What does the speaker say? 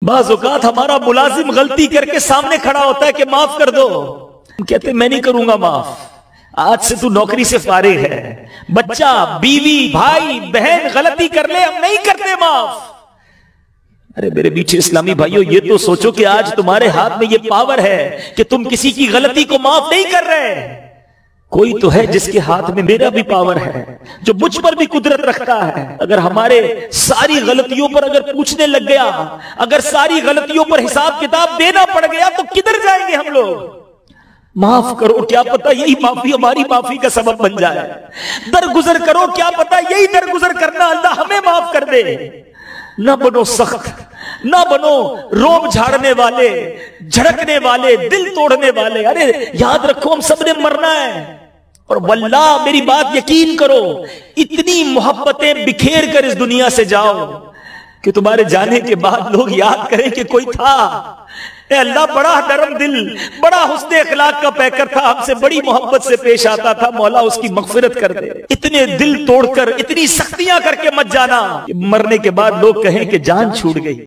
बाज़ औक़ात हमारा मुलाजिम गलती करके सामने खड़ा होता है कि माफ कर दो, हम कहते मैं नहीं करूंगा माफ, आज से तू नौकरी से फारिग है। बच्चा, बीवी, भाई, बहन गलती कर ले, हम नहीं करते माफ। अरे मेरे पीछे इस्लामी भाइयों, ये तो सोचो कि आज तुम्हारे हाथ में ये पावर है कि तुम किसी की गलती को माफ नहीं कर रहे। कोई तो है जिसके हाथ में मेरा भी पावर है, जो मुझ पर भी कुदरत रखता है। अगर हमारे सारी गलतियों पर अगर पूछने लग गया, अगर सारी गलतियों पर हिसाब किताब देना पड़ गया, तो किधर जाएंगे हम लोग। माफ करो, क्या पता यही माफी हमारी माफी का सबब बन जाए। दरगुजर करो, क्या पता यही दरगुजर करना अल्लाह हमें माफ कर दे। ना बनो सख्त, ना बनो रोब झाड़ने वाले, झड़कने वाले, दिल तोड़ने वाले। अरे याद रखो, हम सबने मरना है। और वल्लाह मेरी बात यकीन करो, इतनी मोहब्बतें बिखेर कर इस दुनिया से जाओ कि तुम्हारे जाने के बाद लोग याद करें कि कोई था, अल्लाह बड़ा नरम दिल, बड़ा हुस्न अखलाक का पैकर था, हमसे बड़ी मोहब्बत से पेश आता था, मौला उसकी मगफिरत कर दे। इतने दिल तोड़कर, इतनी सख्तियां करके मत जाना कि मरने के बाद लोग कहें कि जान छूट गई।